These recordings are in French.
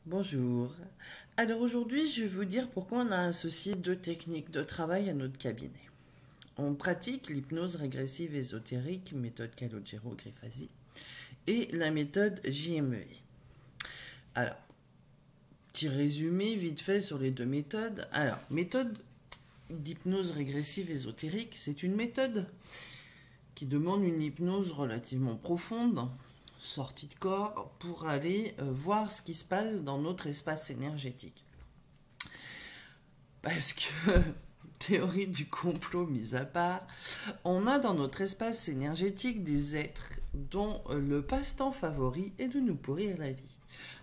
Bonjour. Alors aujourd'hui, je vais vous dire pourquoi on a associé deux techniques de travail à notre cabinet. On pratique l'hypnose régressive ésotérique, méthode Calogero-Greffasi, et la méthode JMV. Alors, petit résumé vite fait sur les deux méthodes. Alors, méthode d'hypnose régressive ésotérique, c'est une méthode qui demande une hypnose relativement profonde, sortie de corps, pour aller voir ce qui se passe dans notre espace énergétique. Parce que, théorie du complot mise à part, on a dans notre espace énergétique des êtres dont le passe-temps favori est de nous pourrir la vie,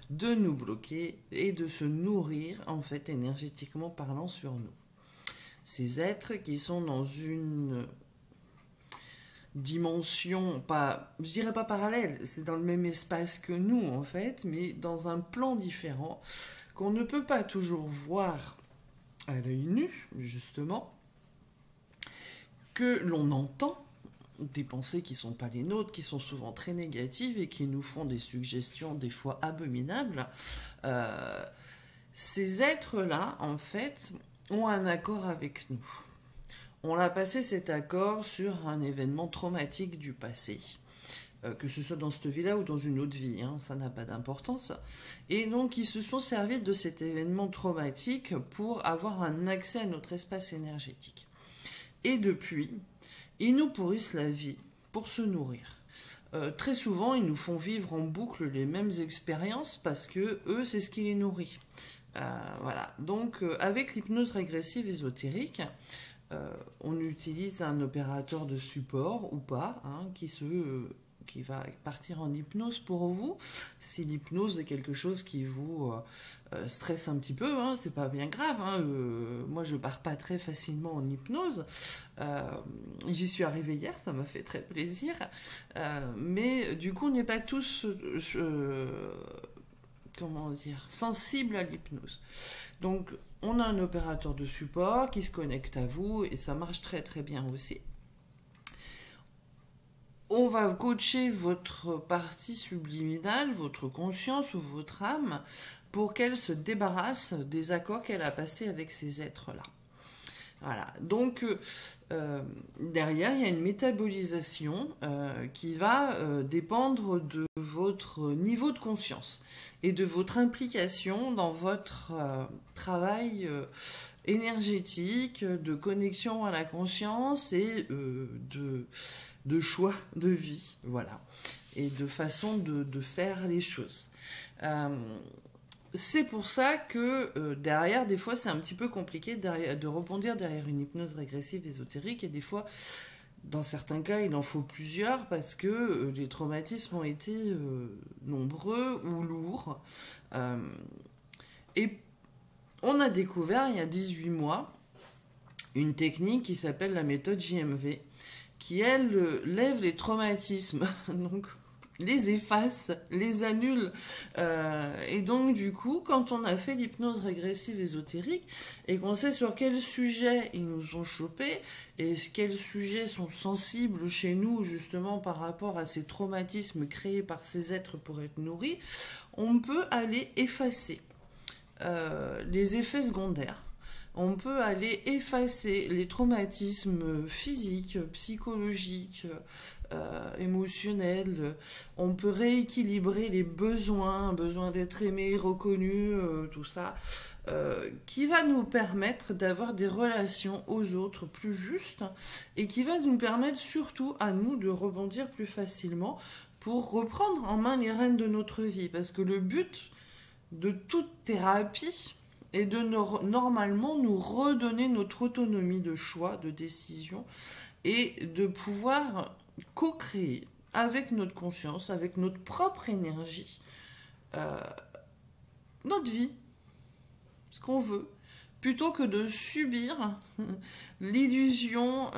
de nous bloquer et de se nourrir, en fait, énergétiquement parlant sur nous. Ces êtres qui sont dans une dimension, pas, je dirais pas parallèle, c'est dans le même espace que nous, en fait, mais dans un plan différent qu'on ne peut pas toujours voir à l'œil nu, justement, que l'on entend des pensées qui ne sont pas les nôtres, qui sont souvent très négatives et qui nous font des suggestions des fois abominables. Ces êtres-là, en fait, ont un accord avec nous. On a passé cet accord sur un événement traumatique du passé. Que ce soit dans cette vie-là ou dans une autre vie, hein, ça n'a pas d'importance. Et donc, ils se sont servis de cet événement traumatique pour avoir un accès à notre espace énergétique. Et depuis, ils nous pourrissent la vie pour se nourrir. Très souvent, ils nous font vivre en boucle les mêmes expériences parce que eux, c'est ce qui les nourrit. Voilà. Donc, avec l'hypnose régressive ésotérique, on utilise un opérateur de support ou pas, hein, qui va partir en hypnose pour vous. Si l'hypnose est quelque chose qui vous stresse un petit peu, hein, c'est pas bien grave. Hein, moi, je pars pas très facilement en hypnose. J'y suis arrivée hier, ça m'a fait très plaisir. Mais du coup, on n'est pas tous comment dire, sensibles à l'hypnose. Donc, on a un opérateur de support qui se connecte à vous et ça marche très très bien aussi. On va coacher votre partie subliminale, votre conscience ou votre âme pour qu'elle se débarrasse des accords qu'elle a passés avec ces êtres-là. Voilà. Donc, derrière, il y a une métabolisation qui va dépendre de votre niveau de conscience et de votre implication dans votre travail énergétique, de connexion à la conscience et de choix de vie, voilà, et de façon de faire les choses. C'est pour ça que derrière, des fois, c'est un petit peu compliqué de rebondir derrière une hypnose régressive ésotérique et des fois, dans certains cas, il en faut plusieurs parce que les traumatismes ont été nombreux ou lourds. Et on a découvert il y a 18 mois une technique qui s'appelle la méthode JMV qui, elle, lève les traumatismes, donc les efface, les annule. Et donc, du coup, quand on a fait l'hypnose régressive ésotérique et qu'on sait sur quels sujets ils nous ont chopés et quels sujets sont sensibles chez nous, justement, par rapport à ces traumatismes créés par ces êtres pour être nourris, on peut aller effacer les effets secondaires. On peut aller effacer les traumatismes physiques, psychologiques, émotionnels. On peut rééquilibrer les besoins d'être aimé, reconnu, tout ça, qui va nous permettre d'avoir des relations aux autres plus justes et qui va nous permettre surtout à nous de rebondir plus facilement pour reprendre en main les rênes de notre vie. Parce que le but de toute thérapie et de normalement nous redonner notre autonomie de choix, de décision, et de pouvoir co-créer avec notre conscience, avec notre propre énergie, notre vie, ce qu'on veut, plutôt que de subir l'illusion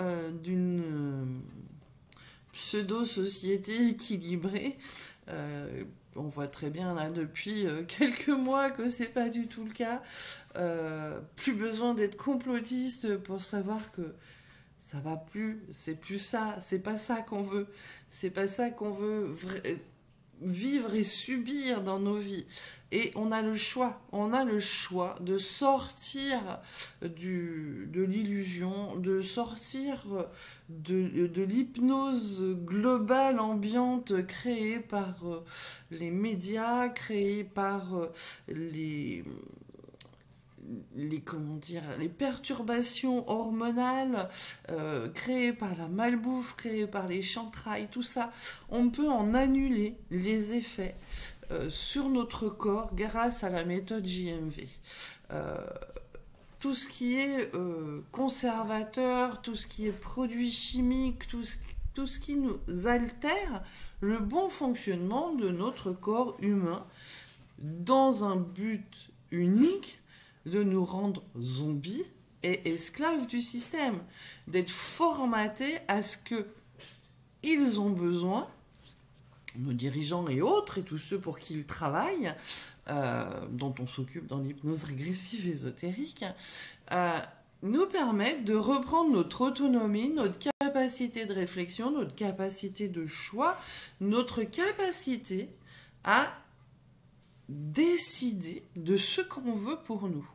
d'une pseudo-société équilibrée. On voit très bien là depuis quelques mois que c'est pas du tout le cas. Plus besoin d'être complotiste pour savoir que ça va plus, c'est plus ça, c'est pas ça qu'on veut, c'est pas ça qu'on veut. vivre et subir dans nos vies. Et on a le choix de sortir de l'illusion, de sortir de l'hypnose globale ambiante créée par les médias, créée par les perturbations hormonales créées par la malbouffe, créées par les chantrailles, tout ça. On peut en annuler les effets sur notre corps grâce à la méthode JMV. Tout ce qui est conservateur, tout ce qui est produit chimique, tout ce qui nous altère le bon fonctionnement de notre corps humain dans un but unique de nous rendre zombies et esclaves du système, d'être formatés à ce que ils ont besoin, nos dirigeants et autres, et tous ceux pour qui ils travaillent, dont on s'occupe dans l'hypnose régressive ésotérique, nous permettent de reprendre notre autonomie, notre capacité de réflexion, notre capacité de choix, notre capacité à décider de ce qu'on veut pour nous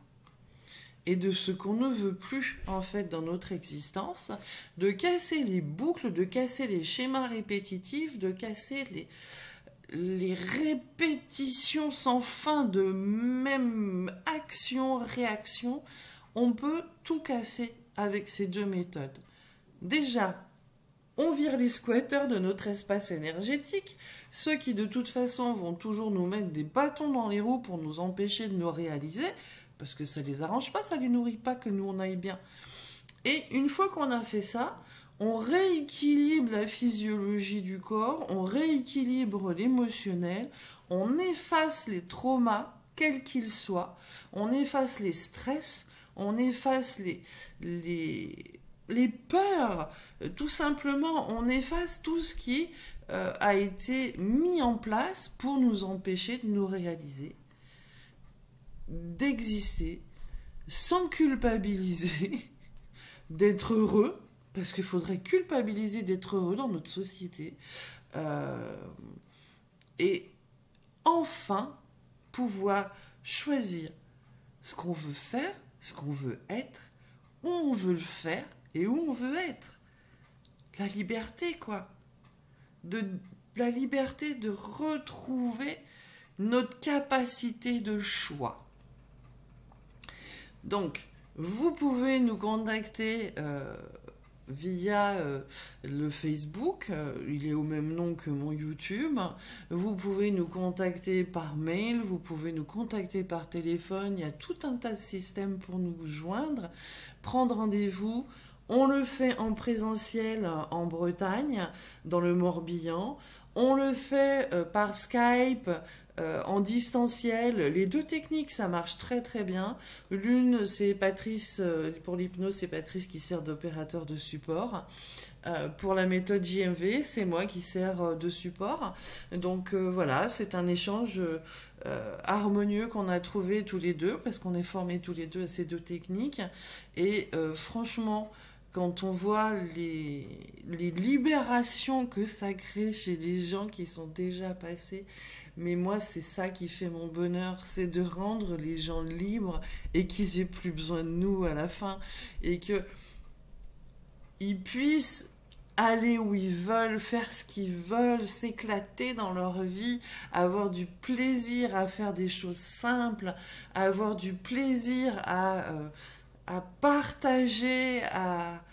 et de ce qu'on ne veut plus en fait dans notre existence, de casser les boucles, de casser les schémas répétitifs, de casser les répétitions sans fin de même action, réaction. On peut tout casser avec ces deux méthodes. Déjà, on vire les squatteurs de notre espace énergétique, ceux qui de toute façon vont toujours nous mettre des bâtons dans les roues pour nous empêcher de nous réaliser, parce que ça les arrange pas, ça les nourrit pas que nous on aille bien. Et une fois qu'on a fait ça, on rééquilibre la physiologie du corps, on rééquilibre l'émotionnel, on efface les traumas, quels qu'ils soient, on efface les stress, on efface les peurs, tout simplement, on efface tout ce qui a été mis en place pour nous empêcher de nous réaliser, d'exister, sans culpabiliser, d'être heureux, parce qu'il faudrait culpabiliser d'être heureux dans notre société, et enfin pouvoir choisir ce qu'on veut faire, ce qu'on veut être, où on veut le faire, et où on veut être. La liberté, quoi. La liberté de retrouver notre capacité de choix. Donc, vous pouvez nous contacter via le Facebook, il est au même nom que mon YouTube. Vous pouvez nous contacter par mail, vous pouvez nous contacter par téléphone, il y a tout un tas de systèmes pour nous joindre, prendre rendez-vous. On le fait en présentiel en Bretagne, dans le Morbihan. On le fait par Skype, en distanciel. Les deux techniques, ça marche très très bien. L'une, c'est Patrice, pour l'hypnose, c'est Patrice qui sert d'opérateur de support. Pour la méthode JMV, c'est moi qui sers de support. Donc voilà, c'est un échange harmonieux qu'on a trouvé tous les deux, parce qu'on est formés tous les deux à ces deux techniques. Et franchement, quand on voit les libérations que ça crée chez des gens qui sont déjà passés, mais moi c'est ça qui fait mon bonheur, c'est de rendre les gens libres et qu'ils aient plus besoin de nous à la fin, et que ils puissent aller où ils veulent, faire ce qu'ils veulent, s'éclater dans leur vie, avoir du plaisir à faire des choses simples, avoir du plaisir à partager, à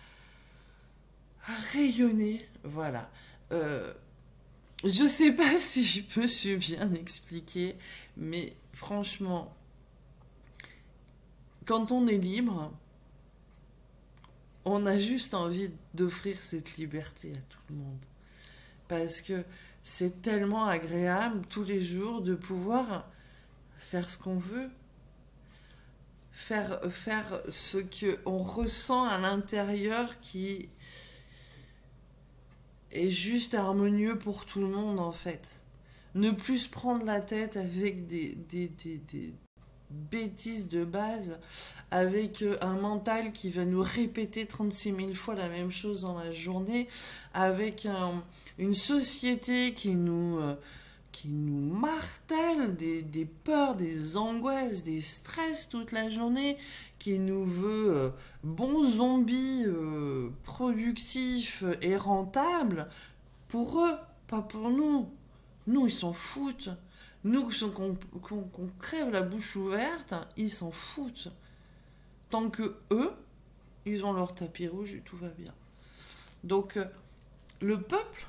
rayonner, voilà. Je sais pas si je me suis bien expliqué, mais franchement, quand on est libre, on a juste envie d'offrir cette liberté à tout le monde. Parce que c'est tellement agréable tous les jours de pouvoir faire ce qu'on veut, faire ce qu'on ressent à l'intérieur qui est juste harmonieux pour tout le monde en fait. Ne plus se prendre la tête avec des bêtises de base, avec un mental qui va nous répéter 36 000 fois la même chose dans la journée, avec une société qui nous qui nous martèle des peurs, des angoisses, des stress toute la journée, qui nous veut bons zombies productifs et rentables, pour eux, pas pour nous. Nous, ils s'en foutent. Nous, qu'on crève la bouche ouverte, ils s'en foutent. Tant que eux, ils ont leur tapis rouge et tout va bien. Donc, le peuple,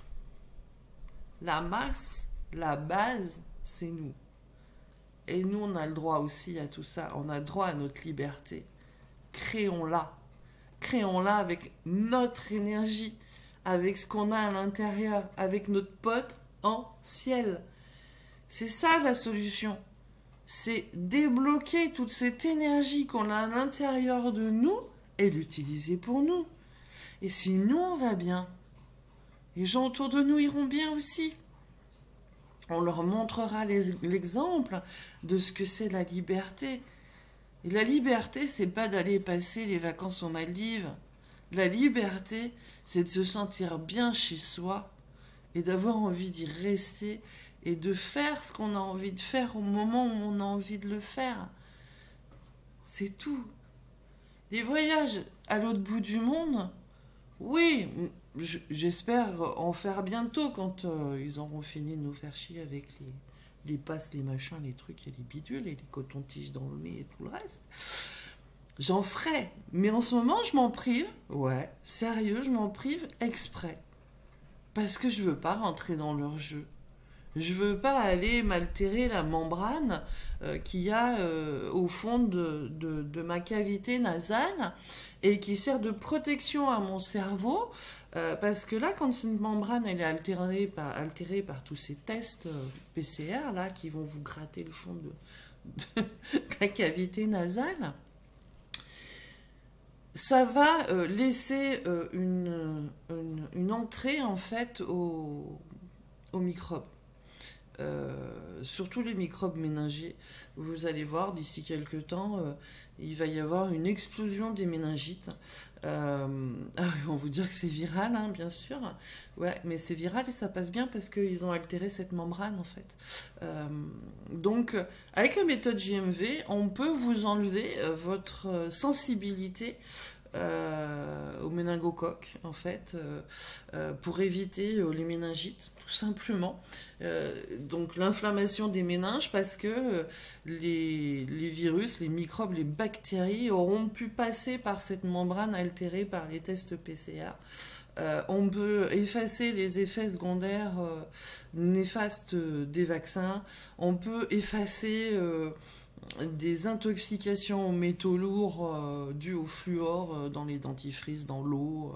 la masse, la base, c'est nous. Et nous, on a le droit aussi à tout ça. On a le droit à notre liberté. Créons-la. Créons-la avec notre énergie, avec ce qu'on a à l'intérieur, avec notre potentiel. C'est ça la solution. C'est débloquer toute cette énergie qu'on a à l'intérieur de nous et l'utiliser pour nous. Et si nous, on va bien, les gens autour de nous iront bien aussi. On leur montrera l'exemple de ce que c'est la liberté. Et la liberté, c'est pas d'aller passer les vacances aux Maldives. La liberté, c'est de se sentir bien chez soi et d'avoir envie d'y rester et de faire ce qu'on a envie de faire au moment où on a envie de le faire. C'est tout. Les voyages à l'autre bout du monde, oui, j'espère en faire bientôt quand ils auront fini de nous faire chier avec les passes, les machins, les trucs et les bidules et les cotons-tiges dans le nez et tout le reste. J'en ferai. Mais en ce moment, je m'en prive. Ouais, sérieux, je m'en prive exprès. Parce que je veux pas rentrer dans leur jeu. Je veux pas aller m'altérer la membrane qu'il y a au fond de ma cavité nasale et qui sert de protection à mon cerveau. Parce que là, quand une membrane elle est altérée par tous ces tests PCR là, qui vont vous gratter le fond de la cavité nasale, ça va laisser une entrée en fait aux microbes. Surtout les microbes méningés. Vous allez voir, d'ici quelques temps, il va y avoir une explosion des méningites. Ils vont vous dire que c'est viral, hein, bien sûr. Ouais, mais c'est viral et ça passe bien parce qu'ils ont altéré cette membrane, en fait. Donc, avec la méthode JMV, on peut vous enlever votre sensibilité au méningocoque, en fait, pour éviter les méningites, tout simplement. Donc l'inflammation des méninges, parce que les virus, les microbes, les bactéries auront pu passer par cette membrane altérée par les tests PCR. On peut effacer les effets secondaires néfastes des vaccins. On peut effacer des intoxications aux métaux lourds dues au fluor dans les dentifrices, dans l'eau.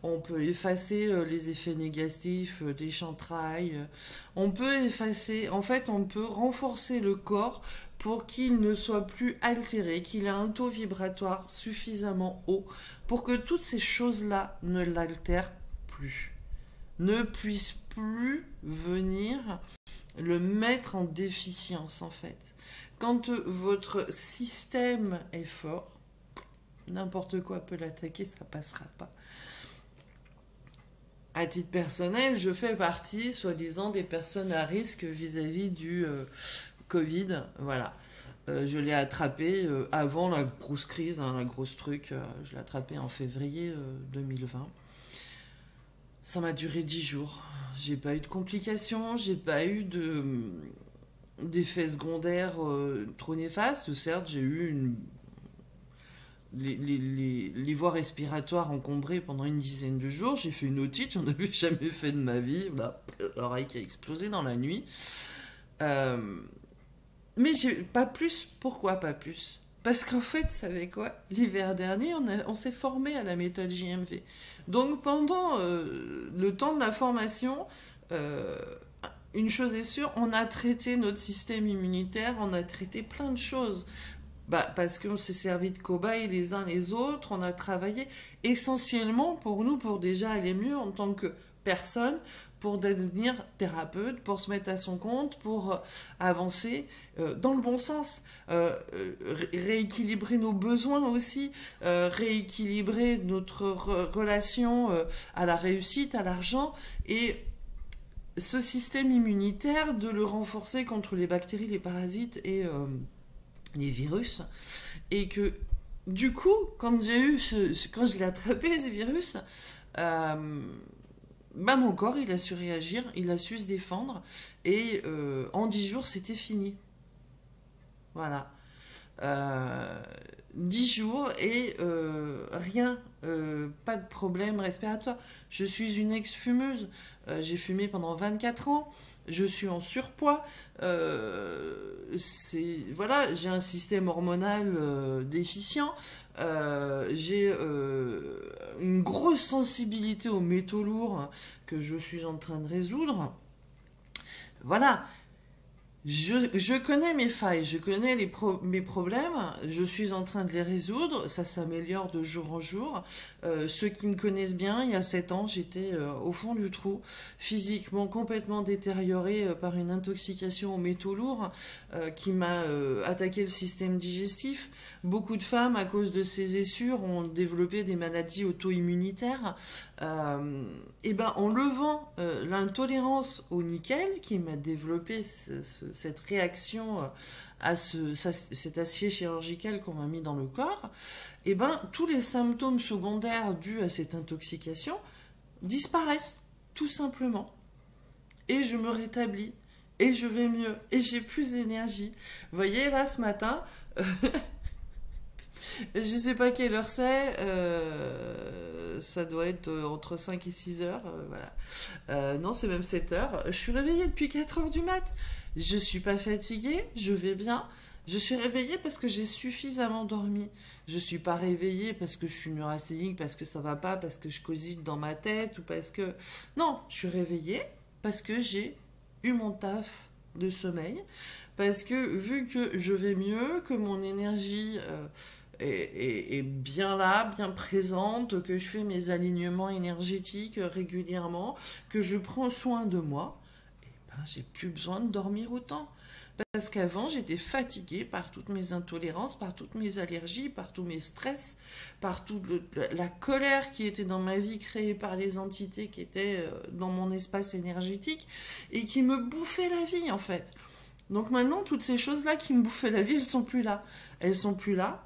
On peut effacer les effets négatifs des chantrailles. On peut effacer, en fait, on peut renforcer le corps pour qu'il ne soit plus altéré, qu'il ait un taux vibratoire suffisamment haut pour que toutes ces choses-là ne l'altèrent plus, ne puissent plus venir le mettre en déficience, en fait. Quand votre système est fort, n'importe quoi peut l'attaquer, ça passera pas. À titre personnel, je fais partie, soi-disant, des personnes à risque vis-à-vis du Covid. Voilà. Je l'ai attrapé avant la grosse crise, hein, la grosse truc. Je l'ai attrapé en février 2020. Ça m'a duré 10 jours. J'ai pas eu de complications, j'ai pas eu d'effets secondaires trop néfastes. Certes, j'ai eu les voies respiratoires encombrées pendant une dizaine de jours. J'ai fait une otite, j'en avais jamais fait de ma vie. L'oreille qui a explosé dans la nuit. Mais j'ai pas plus. Pourquoi pas plus? Parce qu'en fait, vous savez quoi? L'hiver dernier, on s'est formé à la méthode JMV. Donc pendant le temps de la formation, une chose est sûre, on a traité notre système immunitaire, on a traité plein de choses. Parce qu'on s'est servi de cobayes les uns les autres, on a travaillé essentiellement pour nous, pour déjà aller mieux en tant que personne, pour devenir thérapeute, pour se mettre à son compte, pour avancer dans le bon sens, rééquilibrer nos besoins aussi, rééquilibrer notre relation à la réussite, à l'argent, et ce système immunitaire, de le renforcer contre les bactéries, les parasites et les virus. Et que, du coup, quand quand je l'ai attrapé, ce virus, mon corps, il a su réagir, il a su se défendre, et en 10 jours, c'était fini. Voilà. 10 jours et rien, pas de problème respiratoire. Je suis une ex-fumeuse, j'ai fumé pendant 24 ans, je suis en surpoids, voilà, j'ai un système hormonal déficient, j'ai une grosse sensibilité aux métaux lourds que je suis en train de résoudre. Voilà. Je connais mes failles, je connais mes problèmes, je suis en train de les résoudre, ça s'améliore de jour en jour. Ceux qui me connaissent bien, il y a 7 ans, j'étais au fond du trou, physiquement complètement détériorée par une intoxication aux métaux lourds qui m'a attaqué le système digestif. Beaucoup de femmes, à cause de ces essures, ont développé des maladies auto-immunitaires. En levant l'intolérance au nickel, qui m'a développé cette réaction à cet acier chirurgical qu'on m'a mis dans le corps, tous les symptômes secondaires dus à cette intoxication disparaissent, tout simplement. Et je me rétablis, et je vais mieux, et j'ai plus d'énergie. Vous voyez, là, ce matin, je sais pas quelle heure c'est, ça doit être entre 5 et 6 heures, voilà. Non, c'est même 7 heures. Je suis réveillée depuis 4 heures du mat. Je suis pas fatiguée, je vais bien. Je suis réveillée parce que j'ai suffisamment dormi. Je suis pas réveillée parce que je suis neurasthénique, parce que ça va pas, parce que je cogite dans ma tête, ou parce que... Non, je suis réveillée parce que j'ai eu mon taf de sommeil, parce que vu que je vais mieux, que mon énergie... est bien là, bien présente, que je fais mes alignements énergétiques régulièrement, que je prends soin de moi, j'ai plus besoin de dormir autant. Parce qu'avant, j'étais fatiguée par toutes mes intolérances, par toutes mes allergies, par tous mes stress, par toute la colère qui était dans ma vie créée par les entités qui étaient dans mon espace énergétique et qui me bouffaient la vie, en fait. Donc maintenant, toutes ces choses-là qui me bouffaient la vie, elles sont plus là. Elles sont plus là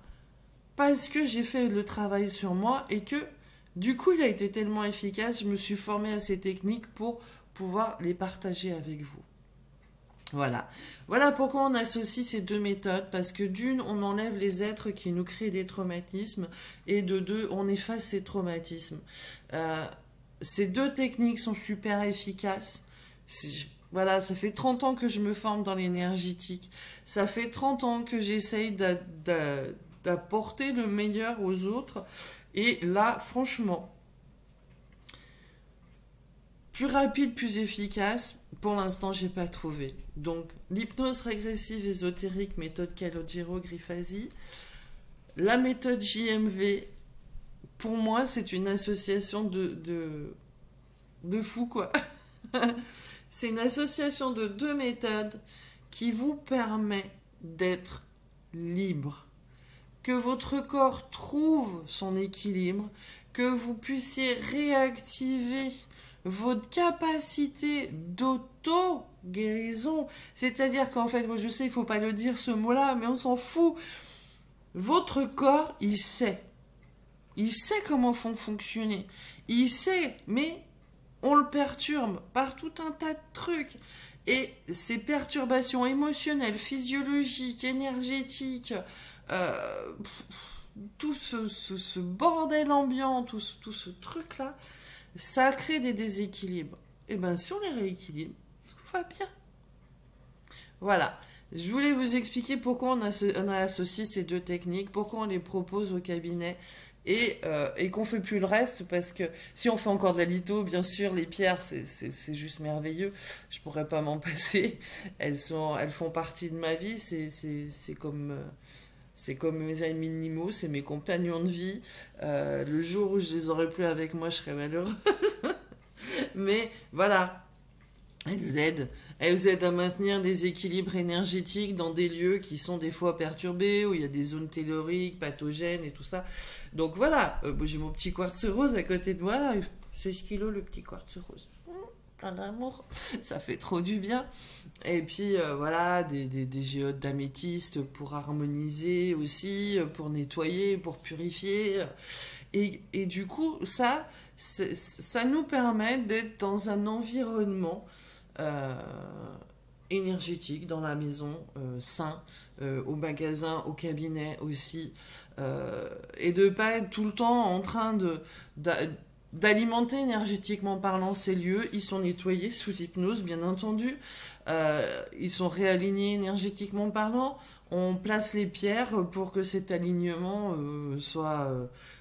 parce que j'ai fait le travail sur moi et que, du coup, il a été tellement efficace, je me suis formée à ces techniques pour pouvoir les partager avec vous. Voilà. Voilà pourquoi on associe ces deux méthodes, parce que d'une, on enlève les êtres qui nous créent des traumatismes, et de deux, on efface ces traumatismes. Ces deux techniques sont super efficaces. Voilà, ça fait 30 ans que je me forme dans l'énergétique. Ça fait 30 ans que j'essaye d'apporter le meilleur aux autres. Et là, franchement, plus rapide, plus efficace, pour l'instant, j'ai pas trouvé. Donc, l'hypnose régressive ésotérique, méthode Calogero Grifasi, la méthode JMV, pour moi, c'est une association de fous, quoi. C'est une association de deux méthodes qui vous permet d'être libre. Que votre corps trouve son équilibre, que vous puissiez réactiver votre capacité d'auto-guérison. C'est-à-dire qu'en fait, je sais, il ne faut pas le dire ce mot-là, mais on s'en fout. Votre corps, il sait. Il sait comment fonctionner. Il sait, mais on le perturbe par tout un tas de trucs. Et ces perturbations émotionnelles, physiologiques, énergétiques, tout ce bordel ambiant, tout ce truc-là, ça crée des déséquilibres. Et bien, si on les rééquilibre, tout va bien. Voilà. Je voulais vous expliquer pourquoi on a associé ces deux techniques, pourquoi on les propose au cabinet et qu'on ne fait plus le reste, parce que si on fait encore de la litho, bien sûr, les pierres, c'est juste merveilleux. Je ne pourrais pas m'en passer. Elles font partie de ma vie. C'est comme mes animaux, c'est mes compagnons de vie. Le jour où je les aurai plus avec moi, je serai malheureuse. Mais voilà. Elles aident à maintenir des équilibres énergétiques dans des lieux qui sont des fois perturbés, où il y a des zones telluriques, pathogènes et tout ça. Donc voilà, j'ai mon petit quartz rose à côté de moi, là, 16 kilos le petit quartz rose. plein d'amour, ça fait trop du bien. Et puis voilà, des géodes d'améthyste pour harmoniser aussi, pour nettoyer, pour purifier. Et du coup, ça nous permet d'être dans un environnement euh, énergétique dans la maison, sain, au magasin, au cabinet aussi, et de pas être tout le temps en train d'alimenter énergétiquement parlant ces lieux. Ils sont nettoyés sous hypnose, bien entendu. Ils sont réalignés énergétiquement parlant. On place les pierres pour que cet alignement soit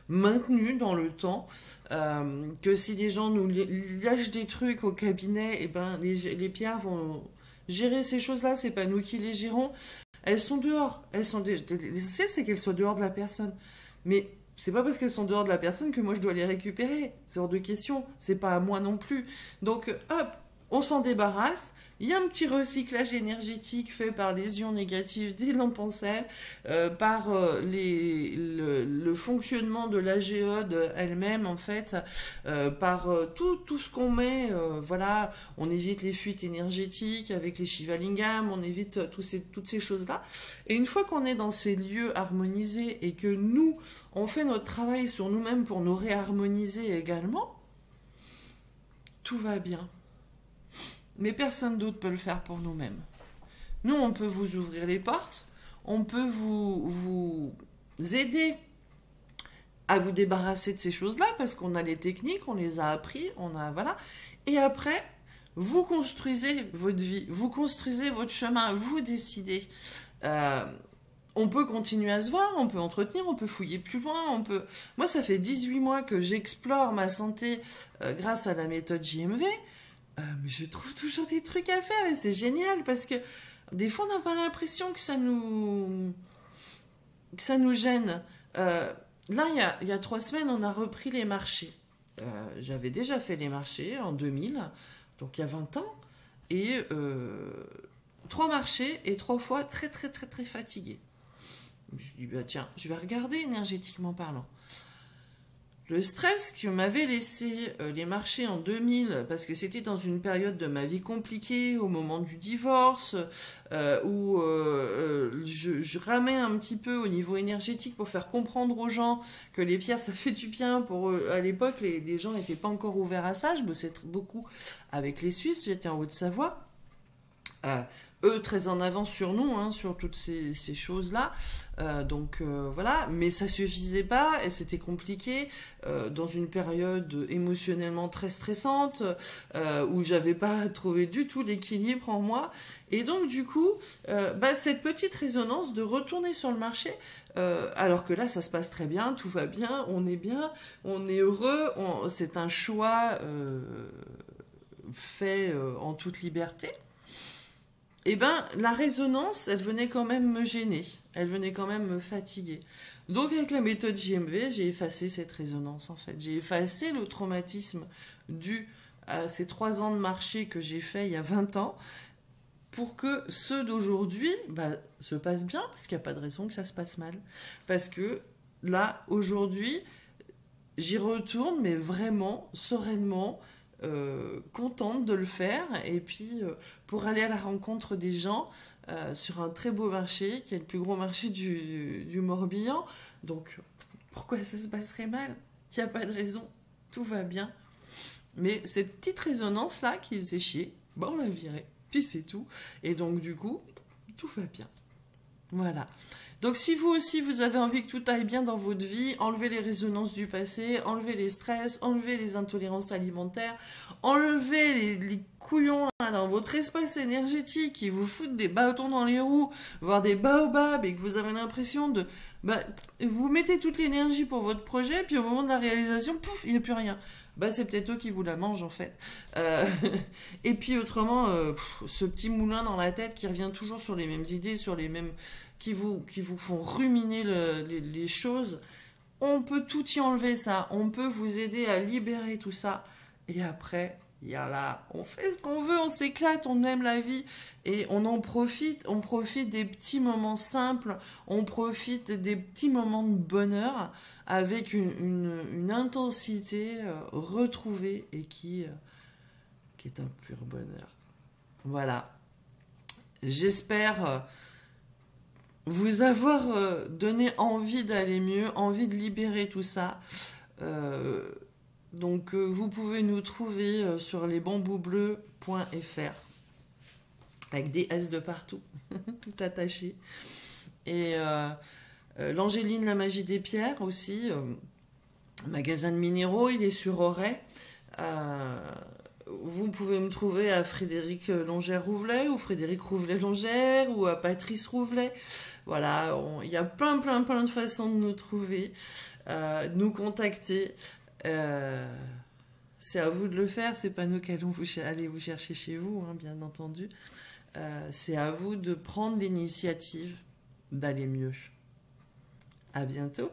maintenu dans le temps. Que si les gens nous lâchent des trucs au cabinet, et ben les pierres vont gérer ces choses-là. C'est pas nous qui les gérons. Elles sont dehors. Elles sont l'essentiel, c'est qu'elles soient dehors de la personne. Mais c'est pas parce qu'elles sont dehors de la personne que moi je dois les récupérer. C'est hors de question. C'est pas à moi non plus. Donc, hop, on s'en débarrasse. Il y a un petit recyclage énergétique fait par les ions négatifs des lampes en sel, par le fonctionnement de la géode elle-même, en fait, par tout ce qu'on met. Voilà, on évite les fuites énergétiques avec les Shivalingam, on évite toutes ces choses-là. Et une fois qu'on est dans ces lieux harmonisés et que nous, on fait notre travail sur nous-mêmes pour nous réharmoniser également, tout va bien. Mais personne d'autre peut le faire pour nous-mêmes. Nous, on peut vous ouvrir les portes, on peut vous aider à vous débarrasser de ces choses-là, parce qu'on a les techniques, on les a appris, voilà. Et après, vous construisez votre vie, vous construisez votre chemin, vous décidez. On peut continuer à se voir, on peut entretenir, on peut fouiller plus loin, Moi, ça fait 18 mois que j'explore ma santé grâce à la méthode JMV. Mais je trouve toujours des trucs à faire et c'est génial parce que des fois on n'a pas l'impression que ça nous gêne. Là, il y a 3 semaines, on a repris les marchés. J'avais déjà fait les marchés en 2000, donc il y a 20 ans, et 3 marchés et 3 fois très très très très fatiguée. Je me suis dit, bah, tiens, je vais regarder énergétiquement parlant. Le stress que m'avaient laissé les marchés en 2000, parce que c'était dans une période de ma vie compliquée, au moment du divorce, où je ramais un petit peu au niveau énergétique pour faire comprendre aux gens que les pierres, ça fait du bien. À l'époque, les gens n'étaient pas encore ouverts à ça. Je bossais beaucoup avec les Suisses, j'étais en Haute-Savoie. Eux très en avance sur nous, hein, sur toutes ces choses-là. Donc voilà, mais ça suffisait pas et c'était compliqué dans une période émotionnellement très stressante où j'avais pas trouvé du tout l'équilibre en moi. Et donc du coup, cette petite résonance de retourner sur le marché, alors que là ça se passe très bien, tout va bien, on est heureux, c'est un choix fait en toute liberté. Eh ben, la résonance, elle venait quand même me gêner. Elle venait quand même me fatiguer. Donc, avec la méthode JMV, j'ai effacé cette résonance, en fait. J'ai effacé le traumatisme dû à ces 3 ans de marché que j'ai fait il y a 20 ans pour que ceux d'aujourd'hui se passent bien, parce qu'il n'y a pas de raison que ça se passe mal. Parce que là, aujourd'hui, j'y retourne, mais vraiment, sereinement, contente de le faire et puis pour aller à la rencontre des gens sur un très beau marché qui est le plus gros marché du Morbihan. Donc pourquoi ça se passerait mal? Il n'y a pas de raison, tout va bien. Mais cette petite résonance là qui faisait chier, on l'a virée, puis c'est tout. Et donc du coup, tout va bien. Voilà. Donc si vous aussi vous avez envie que tout aille bien dans votre vie, enlevez les résonances du passé, enlevez les stress, enlevez les intolérances alimentaires, enlevez les couillons là, dans votre espace énergétique qui vous foutent des bâtons dans les roues, voire des baobabs, et que vous avez l'impression de... vous mettez toute l'énergie pour votre projet, puis au moment de la réalisation, pouf, il n'y a plus rien. C'est peut-être eux qui vous la mangent en fait. Et puis autrement, ce petit moulin dans la tête qui revient toujours sur les mêmes idées, sur les mêmes... qui vous font ruminer les choses, on peut tout y enlever ça. On peut vous aider à libérer tout ça. Et après, on fait ce qu'on veut, on s'éclate, on aime la vie et on en profite. On profite des petits moments simples, on profite des petits moments de bonheur avec une intensité retrouvée et qui qui est un pur bonheur. Voilà. J'espère vous avoir donné envie d'aller mieux, envie de libérer tout ça. Donc vous pouvez nous trouver sur lesbambouxbleus.fr avec des S de partout, tout attaché. Et l'Angéline, la magie des pierres aussi, magasin de minéraux, il est sur Auray. Vous pouvez me trouver à Frédéric Longère-Rouvelet ou Frédéric Rouvelet-Longère ou à Patrice Rouvelet. Voilà, il y a plein de façons de nous trouver, de nous contacter. C'est à vous de le faire, c'est pas nous qui allons aller vous chercher chez vous, hein, bien entendu. C'est à vous de prendre l'initiative d'aller mieux. À bientôt.